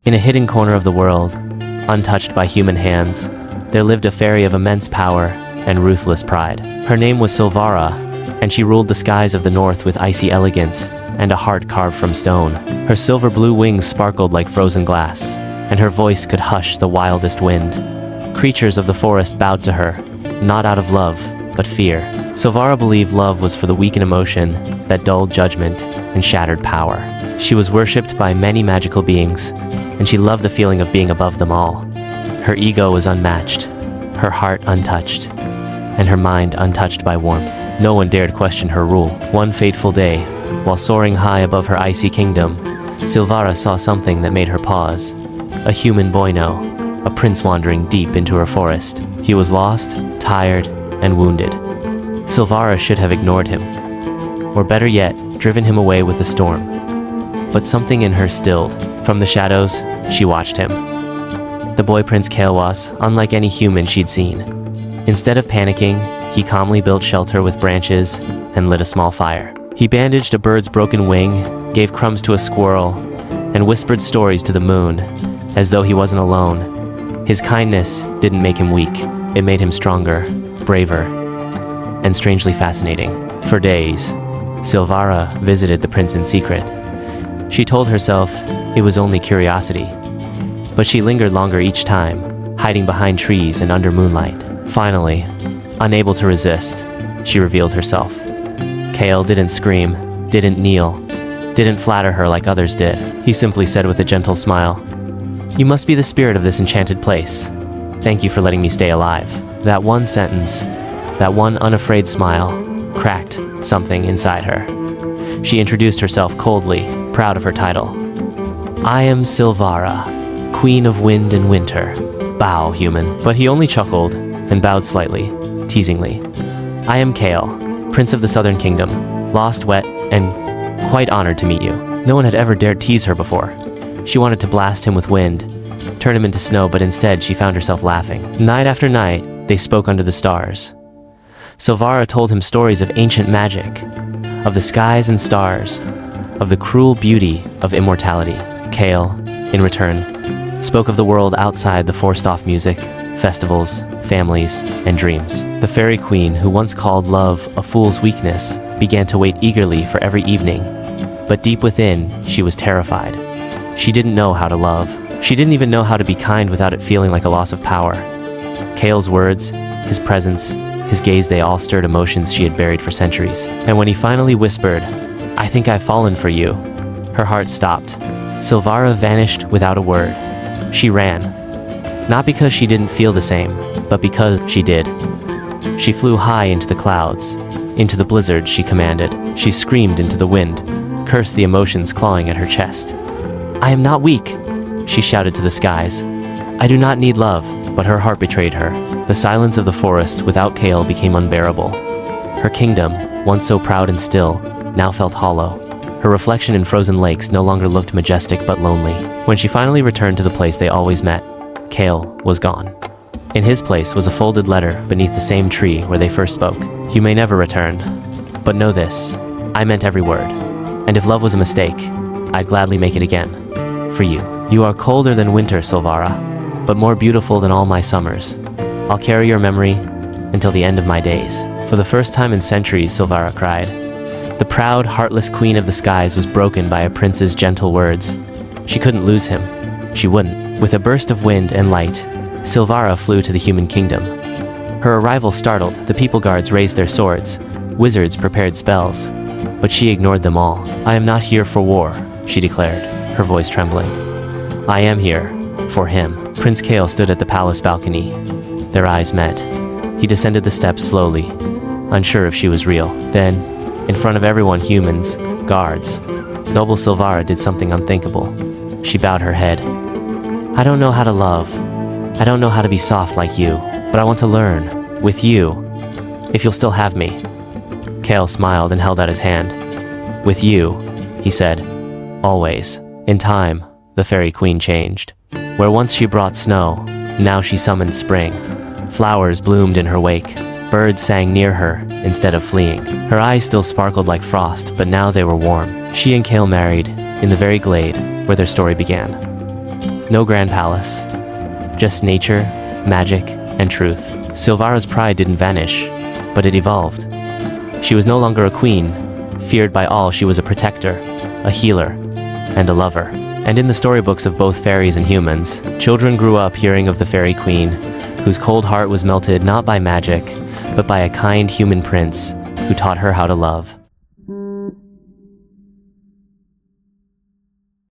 In a hidden corner of the world, untouched by human hands, there lived a fairy of immense power and ruthless pride. Her name was Sylvara, and she ruled the skies of the north with icy elegance and a heart carved from stone. Her silver blue wings sparkled like frozen glass, and her voice could hush the wildest wind. Creatures of the forest bowed to her, not out of love, but fear. Sylvara believed love was for the weak in emotion that dulled judgment and shattered power. She was worshipped by many magical beings, and she loved the feeling of being above them all. Her ego was unmatched, her heart untouched, and her mind untouched by warmth. No one dared question her rule. One fateful day, while soaring high above her icy kingdom, Sylvara saw something that made her pause. A human boyno, a prince wandering deep into her forest. He was lost, tired, and wounded. Sylvara should have ignored him, or better yet, driven him away with the storm. But something in her stilled. From the shadows, she watched him. The boy Prince Kael was unlike any human she'd seen. Instead of panicking, he calmly built shelter with branches and lit a small fire. He bandaged a bird's broken wing, gave crumbs to a squirrel, and whispered stories to the moon, as though he wasn't alone. His kindness didn't make him weak. It made him stronger, braver, and strangely fascinating. For days, Sylvara visited the prince in secret. She told herself it was only curiosity, but she lingered longer each time, hiding behind trees and under moonlight. Finally, unable to resist, she revealed herself. Kael didn't scream, didn't kneel, didn't flatter her like others did. He simply said with a gentle smile, "You must be the spirit of this enchanted place. Thank you for letting me stay alive." That one sentence, that one unafraid smile, cracked something inside her. She introduced herself coldly, proud of her title. "I am Sylvara, Queen of Wind and Winter. Bow, human." But he only chuckled and bowed slightly, teasingly. "I am Kael, Prince of the Southern Kingdom, lost, wet, and quite honored to meet you." No one had ever dared tease her before. She wanted to blast him with wind, turn him into snow, but instead she found herself laughing. Night after night, they spoke under the stars. Sylvara told him stories of ancient magic, of the skies and stars, of the cruel beauty of immortality. Kael, in return, spoke of the world outside the forced-off music, festivals, families, and dreams. The fairy queen, who once called love a fool's weakness, began to wait eagerly for every evening. But deep within, she was terrified. She didn't know how to love. She didn't even know how to be kind without it feeling like a loss of power. Kael's words, his presence, his gaze, they all stirred emotions she had buried for centuries. And when he finally whispered, "I think I've fallen for you," her heart stopped. Sylvara vanished without a word. She ran. Not because she didn't feel the same, but because she did. She flew high into the clouds, into the blizzard she commanded. She screamed into the wind, cursed the emotions clawing at her chest. "I am not weak," she shouted to the skies. "I do not need love." But her heart betrayed her. The silence of the forest without Kael became unbearable. Her kingdom, once so proud and still, now felt hollow. Her reflection in frozen lakes no longer looked majestic but lonely. When she finally returned to the place they always met, Kael was gone. In his place was a folded letter beneath the same tree where they first spoke. "You may never return, but know this, I meant every word. And if love was a mistake, I'd gladly make it again. For you. You are colder than winter, Sylvara, but more beautiful than all my summers. I'll carry your memory until the end of my days." For the first time in centuries, Sylvara cried. The proud, heartless queen of the skies was broken by a prince's gentle words. She couldn't lose him. She wouldn't. With a burst of wind and light, Sylvara flew to the human kingdom. Her arrival startled. The people guards raised their swords. Wizards prepared spells. But she ignored them all. "I am not here for war," she declared, her voice trembling. "I am here for him." Prince Kael stood at the palace balcony. Their eyes met. He descended the steps slowly, unsure if she was real. Then, in front of everyone, humans, guards, noble Sylvara did something unthinkable. She bowed her head. "I don't know how to love. I don't know how to be soft like you, but I want to learn, with you, if you'll still have me." Kael smiled and held out his hand. "With you," he said, "always." In time, the fairy queen changed. Where once she brought snow, now she summoned spring. Flowers bloomed in her wake. Birds sang near her instead of fleeing. Her eyes still sparkled like frost, but now they were warm. She and Kael married in the very glade where their story began. No grand palace. Just nature, magic, and truth. Sylvara's pride didn't vanish, but it evolved. She was no longer a queen. Feared by all, she was a protector, a healer, and a lover. And in the storybooks of both fairies and humans, children grew up hearing of the fairy queen, whose cold heart was melted not by magic, but by a kind human prince who taught her how to love.